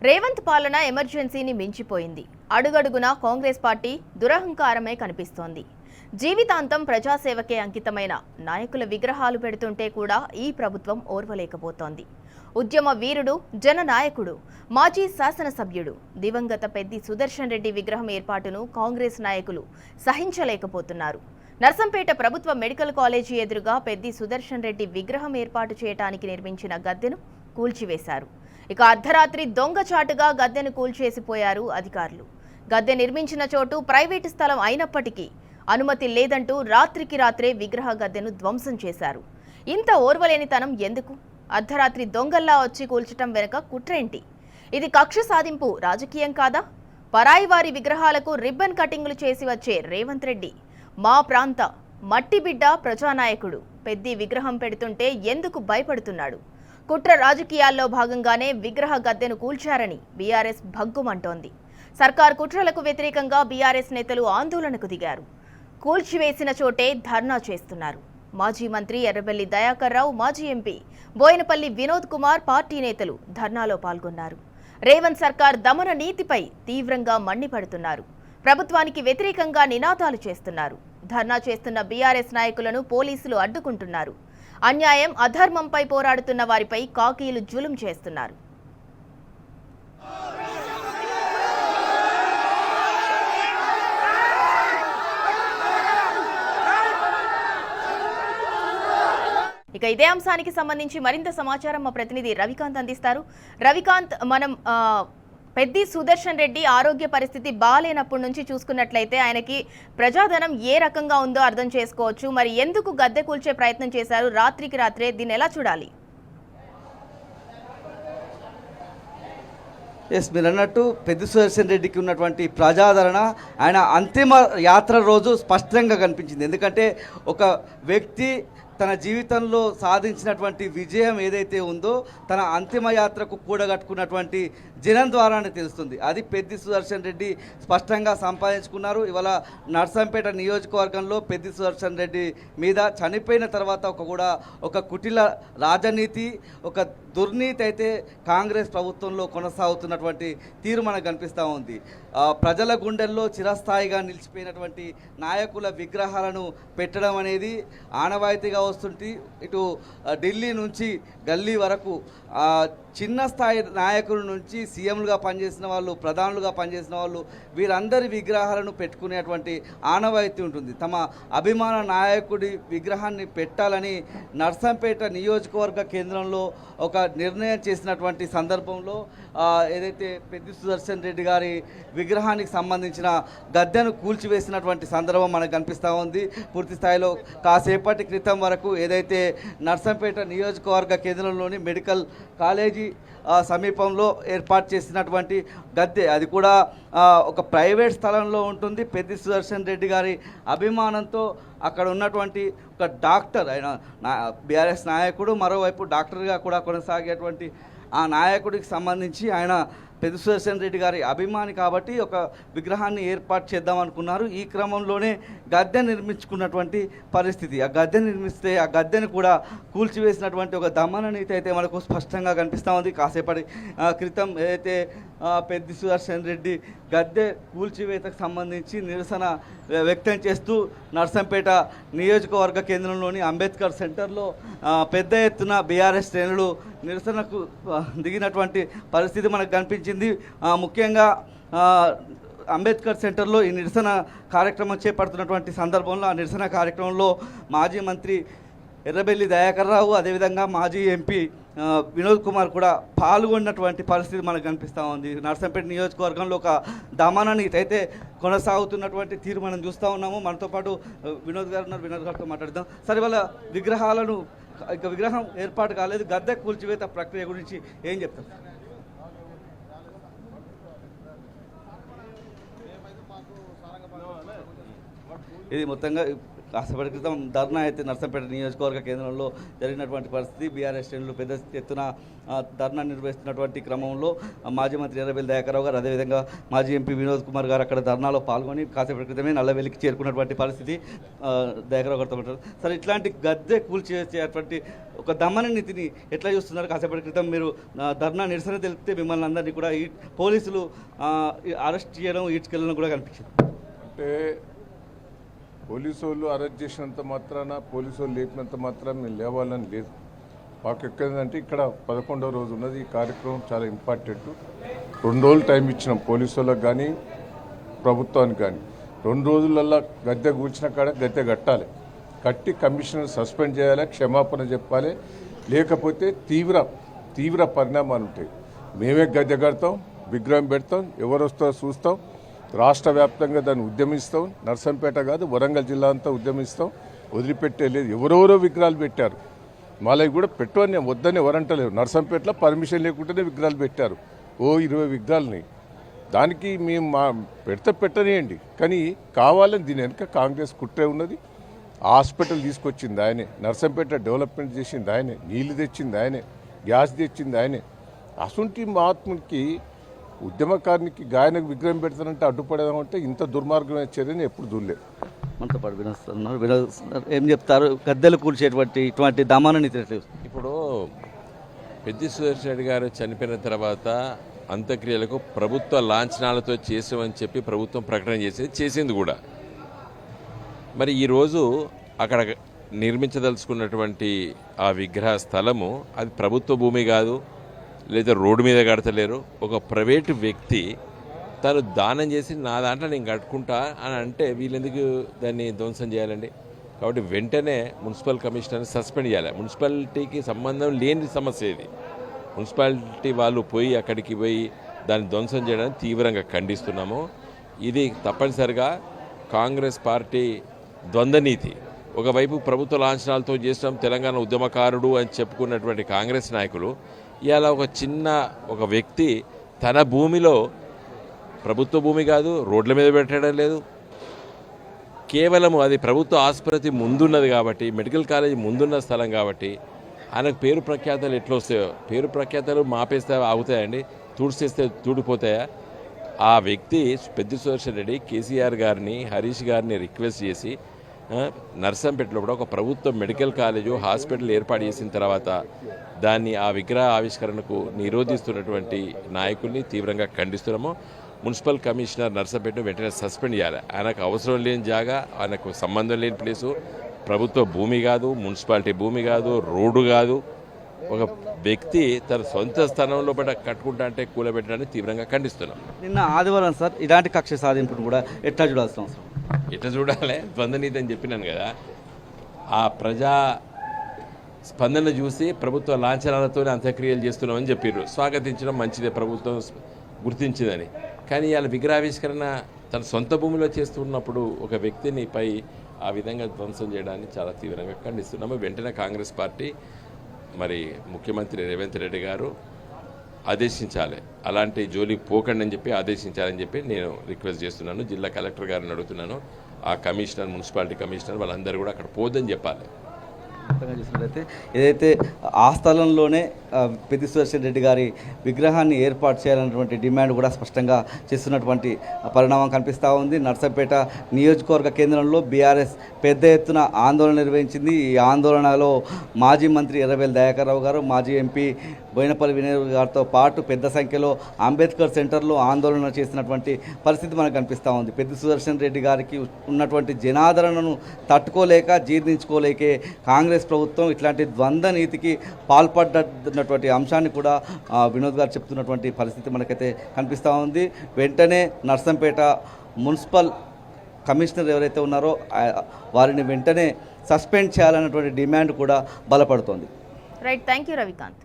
రేవంత్ పాలన ఎమర్జెన్సీని మించిపోయింది. అడుగడుగునా కాంగ్రెస్ పార్టీ దురహంకారమే కనిపిస్తోంది. జీవితాంతం ప్రజాసేవకే అంకితమైన నాయకుల విగ్రహాలు పెడుతుంటే కూడా ఈ ప్రభుత్వం ఓర్వలేకపోతోంది. ఉద్యమ వీరుడు, జననాయకుడు, మాజీ శాసనసభ్యుడు దివంగత పెద్ది సుదర్శన్ రెడ్డి విగ్రహం ఏర్పాటును కాంగ్రెస్ నాయకులు సహించలేకపోతున్నారు. నర్సంపేట ప్రభుత్వ మెడికల్ కాలేజీ ఎదురుగా పెద్ది సుదర్శన్ రెడ్డి విగ్రహం ఏర్పాటు చేయడానికి నిర్మించిన గద్దెను కూల్చివేశారు. ఇక అర్ధరాత్రి దొంగచాటుగా గద్దెను కూల్చేసిపోయారు అధికారులు. గద్దె నిర్మించిన చోటు ప్రైవేటు స్థలం అయినప్పటికీ అనుమతి లేదంటూ రాత్రికి రాత్రే విగ్రహ గద్దెను ధ్వంసం చేశారు. ఇంత ఓర్వలేనితనం ఎందుకు? అర్ధరాత్రి దొంగల్లా వచ్చి కూల్చటం వెనుక కుట్రేంటి? ఇది కక్ష సాధింపు రాజకీయం కాదా? పరాయి వారి విగ్రహాలకు రిబ్బన్ కటింగులు చేసి వచ్చే రేవంత్ రెడ్డి మా ప్రాంత మట్టి బిడ్డ ప్రజానాయకుడు పెద్ది విగ్రహం పెడుతుంటే ఎందుకు భయపడుతున్నాడు? కుట్ర రాజకీయాల్లో భాగంగానే విగ్రహ గద్దెను కూల్చారని బీఆర్ఎస్ భగ్గుమంటోంది. సర్కార్ కుట్రలకు వ్యతిరేకంగా బీఆర్ఎస్ నేతలు ఆందోళనకు దిగారు. కూల్చివేసిన చోటే ధర్నా చేస్తున్నారు. మాజీ మంత్రి ఎర్రబెల్లి దయాకర్ రావు, మాజీ ఎంపీ బోయినపల్లి వినోద్ కుమార్ పార్టీ నేతలు ధర్నాలో పాల్గొన్నారు. రేవంత్ సర్కార్ దమన నీతిపై తీవ్రంగా మండిపడుతున్నారు. ప్రభుత్వానికి వ్యతిరేకంగా నినాదాలు చేస్తున్నారు. ధర్నా చేస్తున్న బీఆర్ఎస్ నాయకులను పోలీసులు అడ్డుకుంటున్నారు. అన్యాయం, అధర్మంపై పోరాడుతున్న వారిపై కాకీలు జులుం చేస్తున్నారు. ఇక ఇదే అంశానికి సంబంధించి మరింత సమాచారం మా ప్రతినిధి రవికాంత్ అందిస్తారు. రవికాంత్, మనం పెద్ది సుదర్శన్ రెడ్డి ఆరోగ్య పరిస్థితి బాలేనప్పటి నుంచి చూసుకున్నట్లయితే ఆయనకి ప్రజాధనం ఏ రకంగా ఉందో అర్థం చేసుకోవచ్చు. మరి ఎందుకు గద్దె కూల్చే ప్రయత్నం చేశారు రాత్రికి రాత్రే? దీన్ని ఎలా చూడాలి? ఎస్, మీరు అన్నట్టు పెద్ది సుదర్శన్ రెడ్డికి ఉన్నటువంటి ప్రజాదరణ ఆయన అంతిమ యాత్ర రోజు స్పష్టంగా కనిపించింది. ఎందుకంటే ఒక వ్యక్తి తన జీవితంలో సాధించినటువంటి విజయం ఏదైతే ఉందో తన అంతిమ యాత్రకు కూడగట్టుకున్నటువంటి జనం ద్వారానే తెలుస్తుంది. అది పెద్ది సుదర్శన్ రెడ్డి స్పష్టంగా సంపాదించుకున్నారు. ఇవాళ నర్సంపేట నియోజకవర్గంలో పెద్ది సుదర్శన్ రెడ్డి మీద చనిపోయిన తర్వాత ఒక కుటిల రాజనీతి, ఒక దుర్నీతి అయితే కాంగ్రెస్ ప్రభుత్వంలో కొనసాగుతున్నటువంటి తీరు మనకు కనిపిస్తూ ఉంది. ప్రజల గుండెల్లో చిరస్థాయిగా నిలిచిపోయినటువంటి నాయకుల విగ్రహాలను పెట్టడం అనేది ఆనవాయితీగా వస్తుంటే ఇటు ఢిల్లీ నుంచి గల్లీ వరకు చిన్న స్థాయి నాయకుల నుంచి సీఎంలుగా పనిచేసిన వాళ్ళు, ప్రధానులుగా పనిచేసిన వాళ్ళు, వీరందరి విగ్రహాలను పెట్టుకునేటువంటి ఆనవాయితీ ఉంటుంది. తమ అభిమాన నాయకుడి విగ్రహాన్ని పెట్టాలని నర్సంపేట నియోజకవర్గ కేంద్రంలో ఒక నిర్ణయం చేసినటువంటి సందర్భంలో ఏదైతే పెద్ది సుదర్శన్ రెడ్డి గారి విగ్రహానికి సంబంధించిన గద్దెను కూల్చివేసినటువంటి సందర్భం మనకు కనిపిస్తూ ఉంది. పూర్తి స్థాయిలో కాసేపటి క్రితం వరకు ఏదైతే నర్సంపేట నియోజకవర్గ కేంద్రంలోని మెడికల్ కాలేజీ సమీపంలో ఏర్పాటు చేసినటువంటి గద్దె, అది కూడా ఒక ప్రైవేట్ స్థలంలో ఉంటుంది. పెద్ది సుదర్శన్ రెడ్డి గారి అభిమానంతో అక్కడ ఉన్నటువంటి ఒక డాక్టర్, ఆయన బీఆర్ఎస్ నాయకుడు, మరోవైపు డాక్టర్గా కూడా కొనసాగేటువంటి ఆ నాయకుడికి సంబంధించి ఆయన పెద్ది సుదర్శన్ రెడ్డి గారి అభిమాని కాబట్టి ఒక విగ్రహాన్ని ఏర్పాటు చేద్దాం అనుకున్నారు. ఈ క్రమంలోనే గద్దె నిర్మించుకున్నటువంటి పరిస్థితి. ఆ గద్దె నిర్మిస్తే ఆ గద్దెను కూడా కూల్చివేసినటువంటి ఒక దమన నీతి అయితే మనకు స్పష్టంగా కనిపిస్తూ ఉంది. కాసేపటి క్రితం ఏదైతే పెద్ది సుదర్శన్ రెడ్డి గద్దె కూల్చివేతకు సంబంధించి నిరసన వ్యక్తం చేస్తూ నర్సంపేట నియోజకవర్గ కేంద్రంలోని అంబేద్కర్ సెంటర్లో పెద్ద ఎత్తున బీఆర్ఎస్ శ్రేణులు నిరసనకు దిగినటువంటి పరిస్థితి మనకు కనిపించింది. ముఖ్యంగా అంబేద్కర్ సెంటర్లో ఈ నిరసన కార్యక్రమం చేపడుతున్నటువంటి సందర్భంలో ఆ నిరసన కార్యక్రమంలో మాజీ మంత్రి ఎర్రబెల్లి దయాకర్ రావు, అదేవిధంగా మాజీ ఎంపీ వినోద్ కుమార్ కూడా పాల్గొన్నటువంటి పరిస్థితి మనకు కనిపిస్తూ ఉంది. నర్సంపేట నియోజకవర్గంలో ఒక దమన నీతి అయితే కొనసాగుతున్నటువంటి తీరు మనం చూస్తూ ఉన్నాము. మనతో పాటు వినోద్ గారు ఉన్నారు. వినోద్ గారితో మాట్లాడదాం. సరే, వాళ్ళ విగ్రహాలను ఇక విగ్రహం ఏర్పాటు కాలేదు, గద్దె కూల్చివేత ప్రక్రియ గురించి ఏం చెప్తారు? ఇది మొత్తంగా కాసేపటి క్రితం ధర్నా అయితే నర్సంపేట నియోజకవర్గ కేంద్రంలో జరిగినటువంటి పరిస్థితి. బీఆర్ఎస్ శ్రేణులు పెద్ద ఎత్తున ధర్నా నిర్వహిస్తున్నటువంటి క్రమంలో మాజీ మంత్రి ఎర్రబెల్లి దయాకర్రావు గారు, అదేవిధంగా మాజీ ఎంపీ వినోద్ కుమార్ గారు అక్కడ ధర్నాలో పాల్గొని కాసేపటి క్రితమే నల్లవెల్లికి చేరుకున్నటువంటి పరిస్థితి దయాకర్రావు గారితో ఉంటారు. సరే, ఇట్లాంటి గద్దె కూల్చేసేటువంటి ఒక దమన నీతిని ఎట్లా చూస్తున్నారు? కాసేపటి క్రితం మీరు ధర్నా నిరసన తెలిపితే మిమ్మల్ని అందరినీ కూడా పోలీసులు అరెస్ట్ చేయడం, ఈడ్చుకెళ్ళడం కూడా కనిపించింది. అంటే పోలీసు వాళ్ళు అరెస్ట్ చేసినంత మాత్రాన, పోలీసు వాళ్ళు లేపినంత మాత్రాన మేము లేవాలని లేదు. మాకు ఎక్కడంటే ఇక్కడ 11వ రోజు ఉన్నది. ఈ కార్యక్రమం చాలా ఇంపార్టెంట్. 2 రోజులు టైం ఇచ్చినాం పోలీసు వాళ్ళకి కానీ ప్రభుత్వానికి కానీ. 2 రోజులల్లో గద్దె కూర్చిన కాడ గద్దె కట్టాలి, కట్టి కమిషనర్ సస్పెండ్ చేయాలి, క్షమాపణ చెప్పాలి. లేకపోతే తీవ్ర పరిణామాలు ఉంటాయి. మేమే గద్దె కడతాం, విగ్రహం పెడతాం, ఎవరు వస్తారో చూస్తాం. రాష్ట్ర వ్యాప్తంగా దాన్ని ఉద్యమిస్తాం. నర్సంపేట కాదు, వరంగల్ జిల్లా అంతా ఉద్యమిస్తాం. వదిలిపెట్టేలేదు. ఎవరెవరో విగ్రహాలు పెట్టారు. మాలయ్య కూడా పెట్టవని వద్దని ఎవరంటలేరు. నర్సంపేటలో పర్మిషన్ లేకుండానే విగ్రహాలు పెట్టారు. 20 విగ్రహాలని. దానికి మేము పెట్టనియండి, కానీ కావాలని దీని వెనుక కాంగ్రెస్ కుట్రే ఉన్నది. హాస్పిటల్ తీసుకొచ్చింది ఆయనే, నర్సంపేట డెవలప్మెంట్ చేసింది ఆయనే, నీళ్లు తెచ్చింది ఆయనే, గ్యాస్ తెచ్చింది ఆయనే. అసుంటి మహాత్మునికి, ఉద్యమకారునికి గాయనకు విగ్రహం పెడతానంటే అడ్డుపడేదామంటే ఇంత దుర్మార్గమైన చర్యని ఎప్పుడు చూడలేదు. మనతో పాటు వినోద్ ఏం చెప్తారు? గద్దెలు కూల్చేటువంటి ఇటువంటి దమానని ఇప్పుడు పెద్ది సుదర్శన్ రెడ్డి గారు చనిపోయిన తర్వాత అంత్యక్రియలకు ప్రభుత్వ లాంఛనాలతో చేసామని చెప్పి ప్రభుత్వం ప్రకటన చేసింది కూడా. మరి ఈరోజు అక్కడ నిర్మించదలుచుకున్నటువంటి ఆ విగ్రహ స్థలము అది ప్రభుత్వ భూమి కాదు, లేదా రోడ్డు మీద కడతలేరు. ఒక ప్రైవేటు వ్యక్తి తను దానం చేసి నా దాంట్లో నేను కట్టుకుంటా అని అంటే వీళ్ళెందుకు దాన్ని ధ్వంసం చేయాలండి? కాబట్టి వెంటనే మున్సిపల్ కమిషనర్ని సస్పెండ్ చేయాలి. మున్సిపాలిటీకి సంబంధం లేని సమస్య ఇది. మున్సిపాలిటీ వాళ్ళు అక్కడికి పోయి దాన్ని ధ్వంసం చేయడానికి తీవ్రంగా ఖండిస్తున్నాము. ఇది తప్పనిసరిగా కాంగ్రెస్ పార్టీ ద్వంద్వనీతి. ఒకవైపు ప్రభుత్వ లాంఛనాలతో చేస్తాం, తెలంగాణ ఉద్యమకారుడు అని చెప్పుకున్నటువంటి కాంగ్రెస్ నాయకులు ఇవాళ ఒక వ్యక్తి తన భూమిలో, ప్రభుత్వ భూమి కాదు, రోడ్ల మీద పెట్టడం లేదు, కేవలం అది ప్రభుత్వ ఆసుపత్రి ముందున్నది కాబట్టి, మెడికల్ కాలేజీ ముందున్న స్థలం కాబట్టి ఆయనకు పేరు ప్రఖ్యాతలు ఎట్లా వస్తాయో, పేరు ప్రఖ్యాతలు మాపేస్తే ఆగుతాయండి, తుడిచేస్తే తూడిపోతాయా? ఆ వ్యక్తి పెద్ది సుదర్శన్ రెడ్డి కేసీఆర్ గారిని, హరీష్ గారిని రిక్వెస్ట్ చేసి నర్సంపేటలో కూడా ఒక ప్రభుత్వ మెడికల్ కాలేజు, హాస్పిటల్ ఏర్పాటు చేసిన తర్వాత దాన్ని, ఆ విగ్రహ ఆవిష్కరణకు నిరోధిస్తున్నటువంటి నాయకుల్ని తీవ్రంగా ఖండిస్తున్నాము. మున్సిపల్ కమిషనర్ నర్సంపేటను వెంటనే సస్పెండ్ చేయాలి. ఆయనకు అవసరం లేని జాగా, ఆయనకు సంబంధం లేని ప్లేసు, ప్రభుత్వ భూమి కాదు, మున్సిపాలిటీ భూమి కాదు, రోడ్డు కాదు. ఒక వ్యక్తి తన సొంత స్థానంలో కట్టుకుంటా అంటే కూలబెట్టడాన్ని తీవ్రంగా ఖండిస్తున్నాం. నిన్న ఆదివారం సార్ ఇలాంటి కక్ష సాధింపును కూడా ఎట్లా చూడాల్సిన అవసరం? ఎట్లా చూడాలి? ద్వంద్వనీతి అని చెప్పినాను కదా. ఆ ప్రజా స్పందన చూసి ప్రభుత్వ లాంఛనాలతోనే అంత్యక్రియలు చేస్తున్నామని చెప్పారు. స్వాగతించడం మంచిదే, ప్రభుత్వం గుర్తించిందని. కానీ ఇవాళ విగ్రహావిష్కరణ తన సొంత భూమిలో చేస్తున్నప్పుడు ఒక వ్యక్తిని పై ఆ విధంగా ధ్వంసం చేయడాన్ని చాలా తీవ్రంగా ఖండిస్తున్నాము. వెంటనే కాంగ్రెస్ పార్టీ, మరి ముఖ్యమంత్రి రేవంత్ రెడ్డి గారు ఆదేశించాలి, అలాంటి జోలికి పోకండి అని చెప్పి ఆదేశించాలని చెప్పి నేను రిక్వెస్ట్ చేస్తున్నాను. జిల్లా కలెక్టర్ గారిని అడుగుతున్నాను. ఆ కమిషనర్, మున్సిపాలిటీ కమిషనర్ వాళ్ళందరూ కూడా అక్కడ పోదని చెప్పాలి. చూసినట్లయితే ఏదైతే ఆ స్థలంలోనే పెద్ది సుదర్శన్ రెడ్డి గారి విగ్రహాన్ని ఏర్పాటు చేయాలన్నటువంటి డిమాండ్ కూడా స్పష్టంగా చేస్తున్నటువంటి పరిణామం కనిపిస్తూ ఉంది. నర్సంపేట నియోజకవర్గ కేంద్రంలో బీఆర్ఎస్ పెద్ద ఎత్తున ఆందోళన నిర్వహించింది. ఈ ఆందోళనలో మాజీ మంత్రి ఎర్రబెల్లి దయాకర్రావు గారు, మాజీ ఎంపీ బోయినపల్లి వినోద్ గారితో పాటు పెద్ద సంఖ్యలో అంబేద్కర్ సెంటర్లో ఆందోళన చేసినటువంటి పరిస్థితి మనకు కనిపిస్తూ ఉంది. పెద్ది సుదర్శన్ రెడ్డి గారికి ఉన్నటువంటి జనాదరణను తట్టుకోలేక, జీర్ణించుకోలేకే కాంగ్రెస్ ప్రభుత్వం ఇట్లాంటి ద్వంద్వ నీతికి పాల్పడ్డటువంటి అంశాన్ని కూడా వినోద్ గారు చెప్తున్నటువంటి పరిస్థితి మనకైతే కనిపిస్తూ ఉంది. వెంటనే నర్సంపేట మున్సిపల్ కమిషనర్ ఎవరైతే ఉన్నారో వారిని వెంటనే సస్పెండ్ చేయాలన్నటువంటి డిమాండ్ కూడా బలపడుతోంది. Right, thank you Ravikanth.